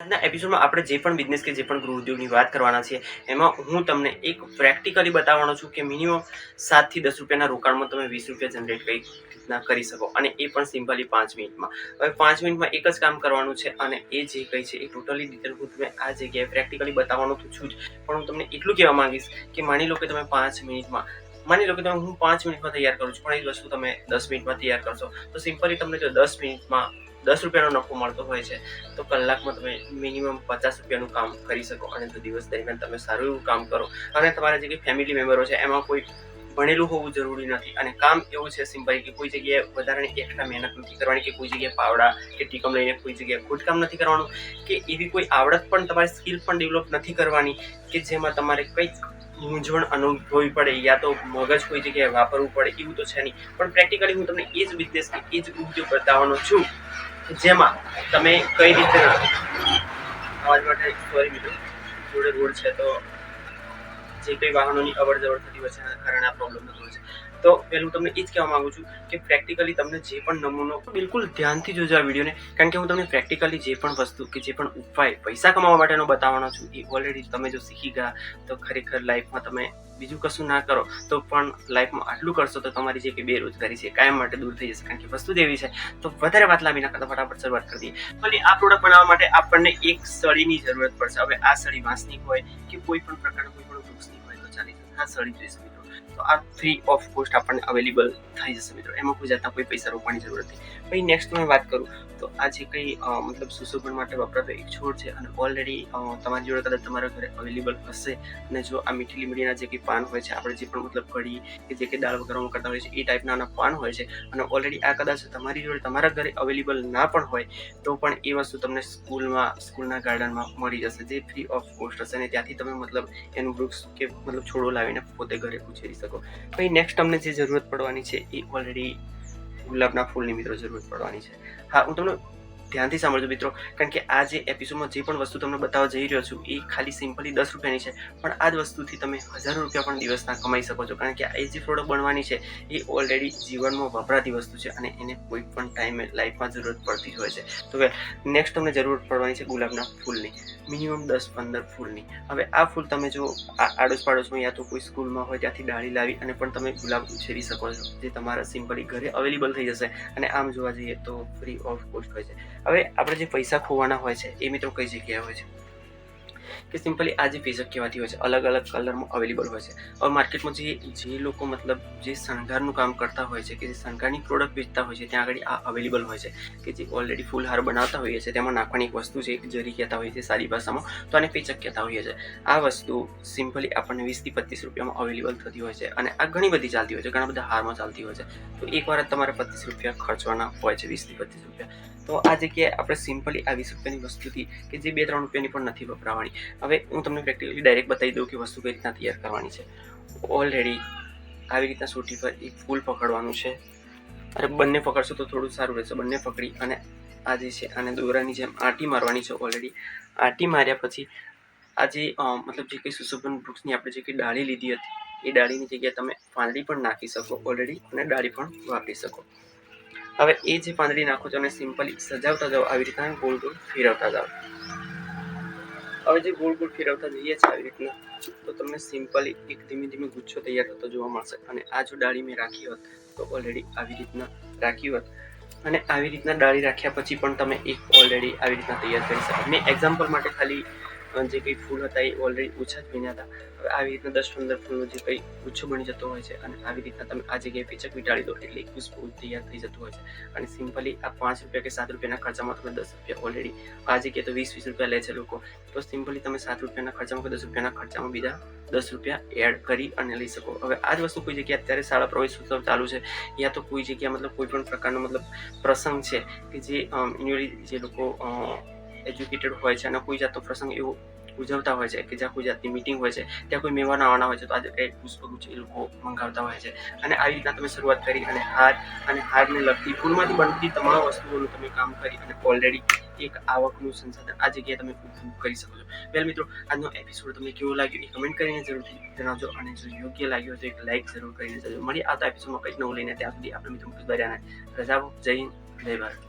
આજના એપિસોડમાં આપણે જે પણ બિઝનેસ કે જે પણ ગૃહ ઉદ્યોગની વાત કરવાના છીએ એમાં હું તમને એક પ્રેક્ટિકલી બતાવવાનો છું કે મિનિમમ 7 થી 10 રૂપિયાના રોકાણમાં તમે 20 રૂપિયા જનરેટ કઈ રીતના કરી શકો, અને એ પણ સિમ્પલી 5 મિનિટમાં. હવે 5 મિનિટમાં એક જ કામ કરવાનું છે, અને એ જે કંઈ છે એ ટોટલી ડિટેલ હું તમને આ જગ્યાએ પ્રેક્ટિકલી બતાવવાનો તો છું જ, પણ હું તમને એટલું કહેવા માંગીશ કે માની લો કે તમે 5 મિનિટમાં હું 5 મિનિટમાં તૈયાર કરું છું, પણ એ જ વસ્તુ તમે 10 મિનિટમાં તૈયાર કરશો તો સિમ્પલી તમને જો 10 મિનિટમાં 10 રૂપિયાનો નફો મળતો હોય છે તો કલાકમાં તમે મિનિમમ 50 રૂપિયાનું કામ કરી શકો. અને જો દિવસ દરમિયાન તમે સારું એવું કામ કરો અને તમારા જે કંઈ ફેમિલી મેમ્બરો છે એમાં કોઈ ભણેલું હોવું જરૂરી નથી, અને કામ એવું છે સિમ્પલ કે કોઈ જગ્યાએ વધારાની એક્સ્ટ્રા મહેનત નથી કરવાની, કે કોઈ જગ્યાએ પાવડા કે ટીકમ લઈને કોઈ જગ્યાએ ખોટકામ નથી કરવાનું, કે એવી કોઈ આવડત પણ તમારી સ્કિલ પણ ડેવલપ નથી કરવાની કે જેમાં તમારે કંઈક મૂંઝવણ અનુભવવી પડે યા તો મગજ કોઈ જગ્યાએ વાપરવું પડે, એવું તો છે નહીં. પણ પ્રેક્ટિકલી હું તમને એ જ બિઝનેસ કે એ જ ઉદ્યોગ બતાવવાનો છું જેમાં તમે કઈ રીતે અવાજ માટે સોરી મિત્રો, જોડે રોડ છે તો જે કંઈ વાહનોની અવર જવર થતી હોય છે એના કારણે આ પ્રોબ્લેમ થતો હોય છે. તો પહેલું તમને એ જ કહેવા માંગુ છું કે પ્રેક્ટિકલી તમને જે પણ નમૂનો બિલકુલ ધ્યાનથી જોજો આ વિડીયોને, કારણ કે હું તમને પ્રેક્ટિકલી જે પણ વસ્તુ કે જે પણ ઉપાય પૈસા કમાવા માટેનો બતાવવાનો છું એ ઓલરેડી તમે જો શીખી ગયા તો ખરેખર લાઈફમાં તમે બીજું કશું ના કરો તો પણ લાઈફમાં આટલું કરશો તો તમારી જે કંઈ બેરોજગારી છે કાયમ માટે દૂર થઈ જશે. કારણ કે વસ્તુ જ એવી છે. તો વધારે વાત લાંબી ના કરતા ફટાફટ શરૂઆત કરી દઈએ. ભલે આ પ્રોડક્ટ બનાવવા માટે આપણને એક સળીની જરૂરત પડશે. હવે આ સળી વાંસની હોય કે કોઈ પણ પ્રકારના કોઈ પણ વૃક્ષની હોય તો ચાલી જશે. આ સળી જોઈશે મિત્રો, તો આ ફ્રી ઓફ કોસ્ટ આપણને અવેલેબલ થઈ જશે મિત્રો, એમાં કોઈ જાતના કોઈ પૈસા રોકવાની જરૂરત નહીં. પછી નેક્સ્ટ મેં વાત કરું તો આ જે કંઈ મતલબ સુશોભન માટે વપરાતો એક છોડ છે, અને ઓલરેડી તમારી જોડે કદાચ તમારા ઘરે અવેલેબલ હશે, અને જો આ મીઠી લીમડીના જે કંઈ પાન હોય છે, આપણે જે પણ મતલબ કઢી કે જે કંઈ દાળ વઘારવામાં કરતા હોય છે એ ટાઈપના પાન હોય છે, અને ઓલરેડી આ કદાચ તમારી જોડે તમારા ઘરે અવેલેબલ ના પણ હોય તો પણ એ વસ્તુ તમને સ્કૂલના ગાર્ડનમાં મળી જશે, જે ફ્રી ઓફ કોસ્ટ હશે, અને ત્યાંથી તમે મતલબ એનું વૃક્ષ કે મતલબ છોડો લાવીને પોતે ઘરે ઉછેરી શકો. પછી નેક્સ્ટ તમને જે જરૂરત પડવાની છે એ ઓલરેડી ગુલાબના ફૂલની મિત્રો જરૂરત પડવાની છે. હા, હું તમને ધ્યાનથી સાંભળજો મિત્રો, કારણ કે આ જે એપિસોડમાં જે પણ વસ્તુ તમને બતાવવા જઈ રહ્યો છું એ ખાલી સિમ્પલી 10 રૂપિયાની છે, પણ આ જ વસ્તુથી તમે હજારો રૂપિયા પણ દિવસના કમાઈ શકો છો. કારણ કે આ જે પ્રોડક્ટ બનવાની છે એ ઓલરેડી જીવનમાં વપરાતી વસ્તુ છે, અને એને કોઈ પણ ટાઈમે લાઈફમાં જરૂરત પડતી જ હોય છે. તો નેક્સ્ટ તમને જરૂરત પડવાની છે ગુલાબના ફૂલની, મિનિમમ 10-15 ફૂલની. હવે આ ફૂલ તમે જો આડોશ પાડોશમાં યા તો કોઈ સ્કૂલમાં હોય ત્યાંથી ડાળી લાવી અને પણ તમે ગુલાબ ઉછેરી શકો છો, જે તમારા સિમ્પલી ઘરે અવેલેબલ થઈ જશે, અને આમ જોવા જઈએ તો ફ્રી ઓફ કોસ્ટ હોય છે. હવે આપણે જે પૈસા ખોવાના હોય છે એ મિત્રો કઈ જગ્યાએ હોય છે કે સિમ્પલી આ જે ફેસક કહેવાતી હોય છે અલગ અલગ કલરમાં અવેલેબલ હોય છે. હવે માર્કેટમાં જે લોકો મતલબ જે શણગારનું કામ કરતા હોય છે, કે જે શણગારની પ્રોડક્ટ વેચતા હોય છે, ત્યાં આગળ આ અવેલેબલ હોય છે કે જે ઓલરેડી ફૂલહાર બનાવતા હોઈએ છે તેમાં નાખવાની એક વસ્તુ છે, એક જરી કહેતા હોઈએ છે સારી ભાષામાં, તો આને પેચક કહેતા હોઈએ છે. આ વસ્તુ સિમ્પલી આપણને 20 થી 25 રૂપિયામાં અવેલેબલ થતી હોય છે, અને આ ઘણી બધી ચાલતી હોય છે, ઘણા બધા હારમાં ચાલતી હોય છે. તો એકવાર જ તમારે 25 રૂપિયા ખર્ચવાના હોય છે, 20 થી 25 રૂપિયા. તો આ જગ્યાએ આપણે સિમ્પલી આ 20 રૂપિયાની વસ્તુથી કે જે 2-3 રૂપિયાની પણ નથી વપરાવાની. હવે હું તમને પ્રેક્ટિકલી ડાયરેક્ટ બતાવી દઉં કે વસ્તુ કઈ રીતના તૈયાર કરવાની છે. ઓલરેડી આવી રીતના સોટી પર એક ફૂલ પકડવાનું છે, અને બંને પકડશો તો થોડું સારું રહેશે. બંને પકડી અને આ જે છે આને દોરાની જેમ આંટી મારવાની છે. ઓલરેડી આંટી માર્યા પછી આ જે મતલબ જે કંઈ સુશોભન વૃક્ષની આપણે જે કંઈ ડાળી લીધી હતી એ ડાળીની જગ્યાએ તમે પાંદડી પણ નાખી શકો ઓલરેડી, અને ડાળી પણ વાપરી શકો. હવે એ જે પાંદડી નાખો છો અને સિમ્પલી સજાવતા જાઓ, આવી રીતના ગોળ ગોળ ફેરવતા જાઓ. હવે જે ગોળ ગોળ ફેરવતા જઈએ છીએ આવી રીતના, તો તમને સિમ્પલી એક ધીમે ધીમે ગુચ્છો તૈયાર થતો જોવા મળશે. અને આ જો ડાળી મેં રાખી હોત તો ઓલરેડી આવી રીતના રાખી હોત, અને આવી રીતના ડાળી રાખ્યા પછી પણ તમે એક ઓલરેડી આવી રીતના તૈયાર કરી શકો. મેં એક્ઝામ્પલ માટે ખાલી જે કંઈ ફૂલ હતા એ ઓલરેડી ઓછા જ બન્યા હતા. હવે આવી રીતના 10-15 ફૂલનો જે કંઈ ગુચ્છો બની જતો હોય છે, અને આવી રીતના તમે આ જગ્યાએ પેચક વીંટાળી દો એટલે એક ફૂલ તૈયાર થઈ જતું હોય છે. અને સિમ્પલી આ 5 રૂપિયા કે 7 રૂપિયાના ખર્ચામાં તમે 10 રૂપિયા ઓલરેડી આ જગ્યાએ તો 20-20 રૂપિયા લે છે લોકો, તો સિમ્પલી તમે 7 રૂપિયાના ખર્ચામાં કે 10 રૂપિયાના ખર્ચામાં બીજા 10 રૂપિયા એડ કરી અને લઈ શકો. હવે આ જ વસ્તુ કોઈ જગ્યાએ અત્યારે શાળા પ્રવેશોત્સવ ચાલુ છે, યા તો કોઈ જગ્યાએ મતલબ કોઈ પણ પ્રકારનો મતલબ પ્રસંગ છે કે જે ઇન્યુઅલી જે લોકો એજ્યુકેટેડ હોય છે અને કોઈ જાતનો પ્રસંગ એવો ઉજવતા હોય છે કે જ્યાં કોઈ જાતની મીટિંગ હોય છે, ત્યાં કોઈ મહેમાન આવવાના હોય છે, તો આજે કંઈ પુષ્પગુચ્છ એ લોકો મંગાવતા હોય છે. અને આવી રીતના તમે શરૂઆત કરી અને હારને લગતી ફૂલમાંથી બનતી તમામ વસ્તુઓનું તમે કામ કરી અને ઓલરેડી એક આવકનું સંસાધન આ જગ્યાએ તમે ઊભું કરી શકો છો. વેલ મિત્રો, આજનો એપિસોડ તમને કેવો લાગ્યો એ કમેન્ટ કરીને જરૂરથી જણાવજો, અને જો યોગ્ય લાગ્યો તો એક લાઇક જરૂર કરીને જજો. મળીએ આવતા એપિસોડમાં કંઈક નવું લઈને. ત્યાં સુધી આપણે મિત્રો રજાઓ. જય હિન્દ, જય ભારત.